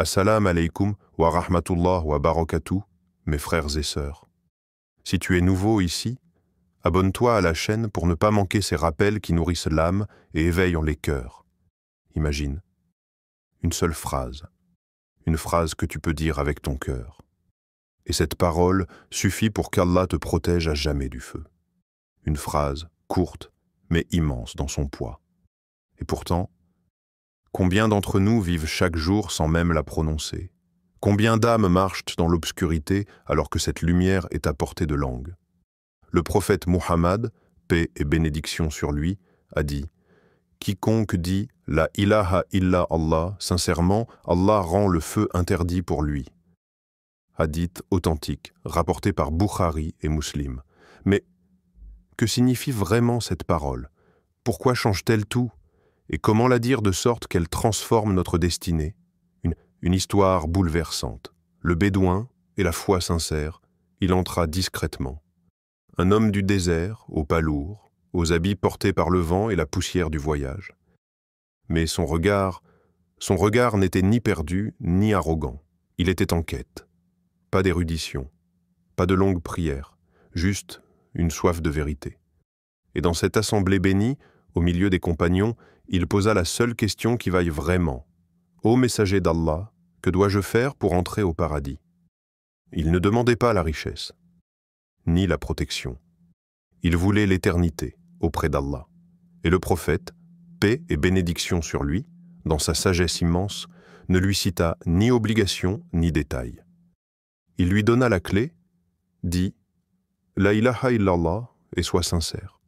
Assalamu alaikum wa rahmatullah wa barakatuh, mes frères et sœurs. Si tu es nouveau ici, abonne-toi à la chaîne pour ne pas manquer ces rappels qui nourrissent l'âme et éveillent les cœurs. Imagine, une seule phrase, une phrase que tu peux dire avec ton cœur. Et cette parole suffit pour qu'Allah te protège à jamais du feu. Une phrase courte, mais immense dans son poids. Et pourtant, combien d'entre nous vivent chaque jour sans même la prononcer? Combien d'âmes marchent dans l'obscurité alors que cette lumière est à portée de langue? Le prophète Muhammad, paix et bénédiction sur lui, a dit « Quiconque dit « La ilaha illa Allah », sincèrement, Allah rend le feu interdit pour lui. » Hadith authentique, rapporté par Bukhari et Muslim. Mais que signifie vraiment cette parole? Pourquoi change-t-elle tout? Et comment la dire de sorte qu'elle transforme notre destinée? Une histoire bouleversante. Le bédouin et la foi sincère, il entra discrètement. Un homme du désert, au pas lourd, aux habits portés par le vent et la poussière du voyage. Mais son regard n'était ni perdu ni arrogant. Il était en quête. Pas d'érudition, pas de longues prières, juste une soif de vérité. Et dans cette assemblée bénie, au milieu des compagnons, il posa la seule question qui vaille vraiment. « Ô messager d'Allah, que dois-je faire pour entrer au paradis ?» Il ne demandait pas la richesse, ni la protection. Il voulait l'éternité auprès d'Allah. Et le prophète, paix et bénédiction sur lui, dans sa sagesse immense, ne lui cita ni obligation ni détail. Il lui donna la clé, dit « La ilaha illallah » et sois sincère.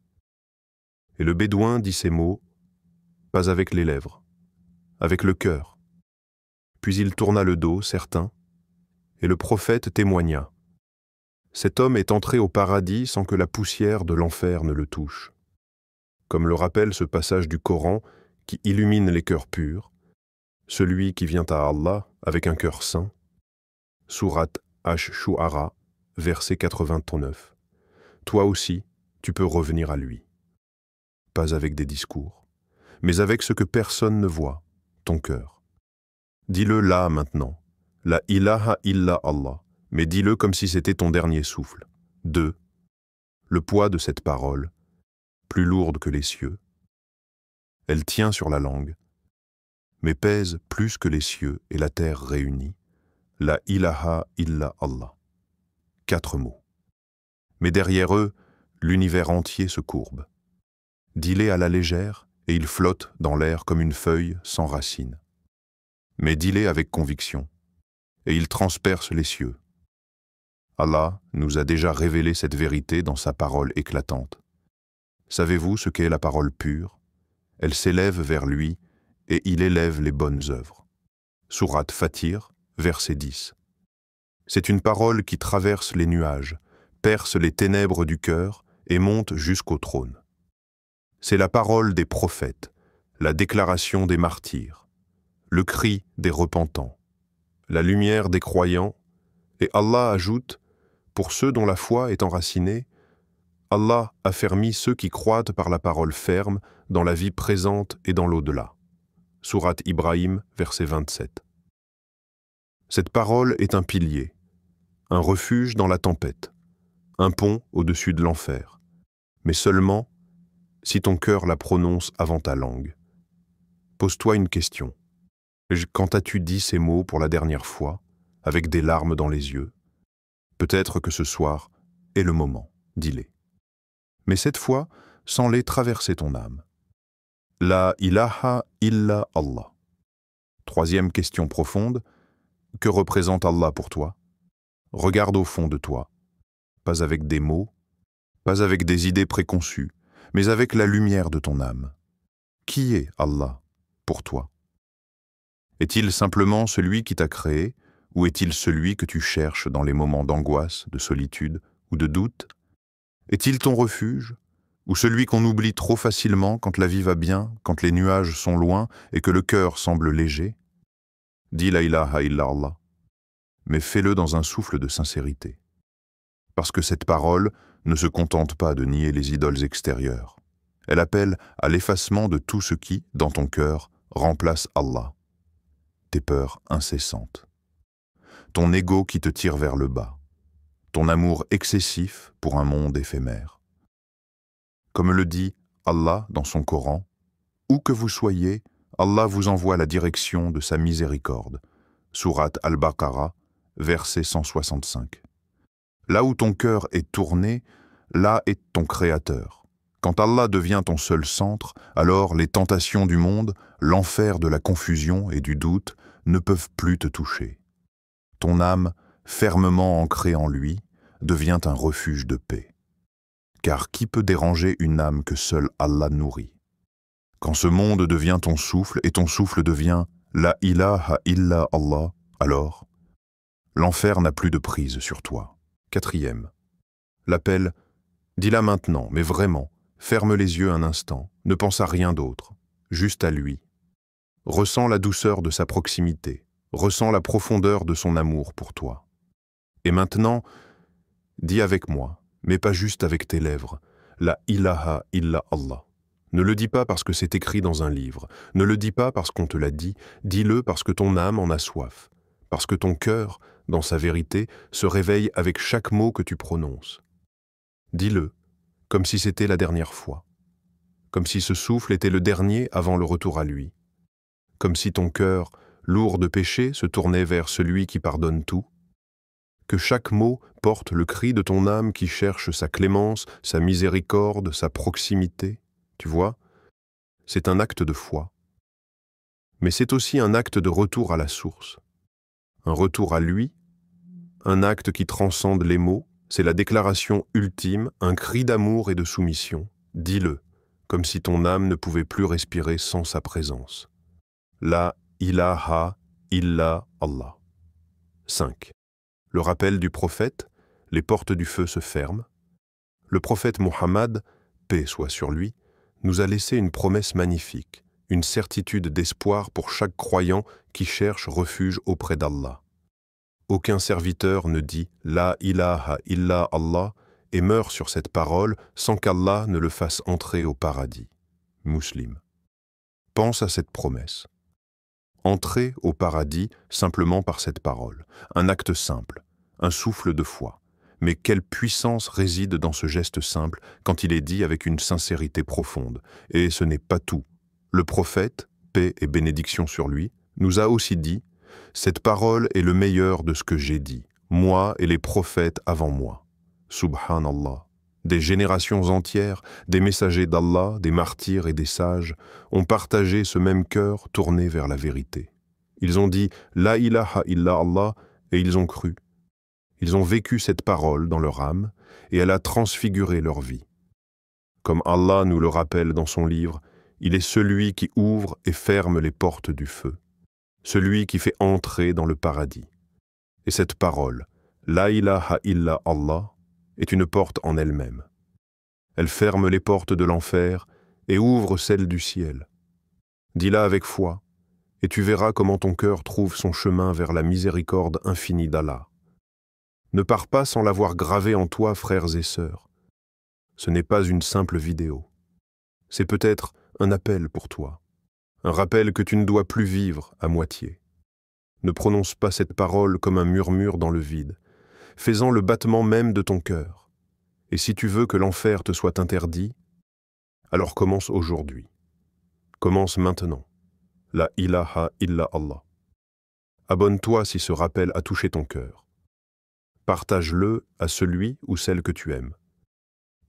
Et le bédouin dit ces mots, pas avec les lèvres, avec le cœur. Puis il tourna le dos, certain, et le prophète témoigna. Cet homme est entré au paradis sans que la poussière de l'enfer ne le touche. Comme le rappelle ce passage du Coran qui illumine les cœurs purs, celui qui vient à Allah avec un cœur saint, sourate Ash-Shu'ara, verset 89. Toi aussi, tu peux revenir à lui. Pas avec des discours, mais avec ce que personne ne voit, ton cœur. Dis-le là maintenant, la ilaha illa Allah, mais dis-le comme si c'était ton dernier souffle. 2. Le poids de cette parole, plus lourde que les cieux. Elle tient sur la langue, mais pèse plus que les cieux et la terre réunis. La ilaha illa Allah. 4 mots. Mais derrière eux, l'univers entier se courbe. Dis-les à la légère, et ils flottent dans l'air comme une feuille sans racines. Mais dis-les avec conviction, et ils transpercent les cieux. Allah nous a déjà révélé cette vérité dans sa parole éclatante. Savez-vous ce qu'est la parole pure? Elle s'élève vers lui, et il élève les bonnes œuvres. Sourate Fatir, verset 10. C'est une parole qui traverse les nuages, perce les ténèbres du cœur et monte jusqu'au trône. C'est la parole des prophètes, la déclaration des martyrs, le cri des repentants, la lumière des croyants, et Allah ajoute, pour ceux dont la foi est enracinée, Allah affermit ceux qui croient par la parole ferme dans la vie présente et dans l'au-delà. Sourate Ibrahim, verset 27. Cette parole est un pilier, un refuge dans la tempête, un pont au-dessus de l'enfer, mais seulement si ton cœur la prononce avant ta langue. Pose-toi une question. Quand as-tu dit ces mots pour la dernière fois, avec des larmes dans les yeux? Peut-être que ce soir est le moment, dis-les. Mais cette fois, sans les traverser ton âme. La ilaha illa Allah. 3e question profonde. Que représente Allah pour toi? Regarde au fond de toi, pas avec des mots, pas avec des idées préconçues, mais avec la lumière de ton âme. Qui est Allah pour toi? Est-il simplement celui qui t'a créé, ou est-il celui que tu cherches dans les moments d'angoisse, de solitude ou de doute? Est-il ton refuge, ou celui qu'on oublie trop facilement quand la vie va bien, quand les nuages sont loin et que le cœur semble léger? Dis la ilaha illa Allah, mais fais-le dans un souffle de sincérité. Parce que cette parole ne se contente pas de nier les idoles extérieures. Elle appelle à l'effacement de tout ce qui, dans ton cœur, remplace Allah. tes peurs incessantes, ton ego qui te tire vers le bas, ton amour excessif pour un monde éphémère. Comme le dit Allah dans son Coran, « Où que vous soyez, Allah vous envoie la direction de sa miséricorde » Sourate Al-Baqarah, verset 165. Là où ton cœur est tourné, là est ton Créateur. Quand Allah devient ton seul centre, alors les tentations du monde, l'enfer de la confusion et du doute ne peuvent plus te toucher. Ton âme, fermement ancrée en lui, devient un refuge de paix. Car qui peut déranger une âme que seul Allah nourrit? Quand ce monde devient ton souffle et ton souffle devient La ilaha illa Allah, alors l'enfer n'a plus de prise sur toi. 4e. L'appel, dis-la maintenant, mais vraiment, ferme les yeux un instant, ne pense à rien d'autre, juste à lui. Ressens la douceur de sa proximité, ressens la profondeur de son amour pour toi. Et maintenant, dis avec moi, mais pas juste avec tes lèvres, La ilaha illa Allah. Ne le dis pas parce que c'est écrit dans un livre, ne le dis pas parce qu'on te l'a dit, dis-le parce que ton âme en a soif, parce que ton cœur, dans sa vérité, se réveille avec chaque mot que tu prononces. Dis-le, comme si c'était la dernière fois, comme si ce souffle était le dernier avant le retour à lui, comme si ton cœur, lourd de péché, se tournait vers celui qui pardonne tout, que chaque mot porte le cri de ton âme qui cherche sa clémence, sa miséricorde, sa proximité. Tu vois, c'est un acte de foi. Mais c'est aussi un acte de retour à la source. Un retour à lui, un acte qui transcende les mots, c'est la déclaration ultime, un cri d'amour et de soumission. Dis-le, comme si ton âme ne pouvait plus respirer sans sa présence. La ilaha illa Allah. 5. Le rappel du prophète, les portes du feu se ferment. Le prophète Mohammed, paix soit sur lui, nous a laissé une promesse magnifique, une certitude d'espoir pour chaque croyant qui cherche refuge auprès d'Allah. Aucun serviteur ne dit « La ilaha illa Allah » et meurt sur cette parole sans qu'Allah ne le fasse entrer au paradis. Muslim. Pense à cette promesse. Entrer au paradis simplement par cette parole, un acte simple, un souffle de foi. Mais quelle puissance réside dans ce geste simple quand il est dit avec une sincérité profonde. Et ce n'est pas tout. Le prophète, paix et bénédiction sur lui, nous a aussi dit « Cette parole est le meilleur de ce que j'ai dit, moi et les prophètes avant moi. » Subhanallah. Des générations entières, des messagers d'Allah, des martyrs et des sages, ont partagé ce même cœur tourné vers la vérité. Ils ont dit « La ilaha illa Allah » et ils ont cru. Ils ont vécu cette parole dans leur âme et elle a transfiguré leur vie. Comme Allah nous le rappelle dans son livre, il est celui qui ouvre et ferme les portes du feu, celui qui fait entrer dans le paradis. Et cette parole, La ilaha illa Allah, est une porte en elle-même. Elle ferme les portes de l'enfer et ouvre celles du ciel. Dis-la avec foi, et tu verras comment ton cœur trouve son chemin vers la miséricorde infinie d'Allah. Ne pars pas sans l'avoir gravé en toi, frères et sœurs. Ce n'est pas une simple vidéo. C'est peut-être un appel pour toi, un rappel que tu ne dois plus vivre à moitié. Ne prononce pas cette parole comme un murmure dans le vide. Fais-en le battement même de ton cœur. Et si tu veux que l'enfer te soit interdit, alors commence aujourd'hui. Commence maintenant. La ilaha illa Allah. Abonne-toi si ce rappel a touché ton cœur. Partage-le à celui ou celle que tu aimes.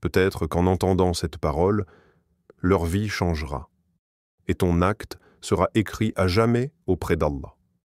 Peut-être qu'en entendant cette parole, leur vie changera, et ton acte sera écrit à jamais auprès d'Allah.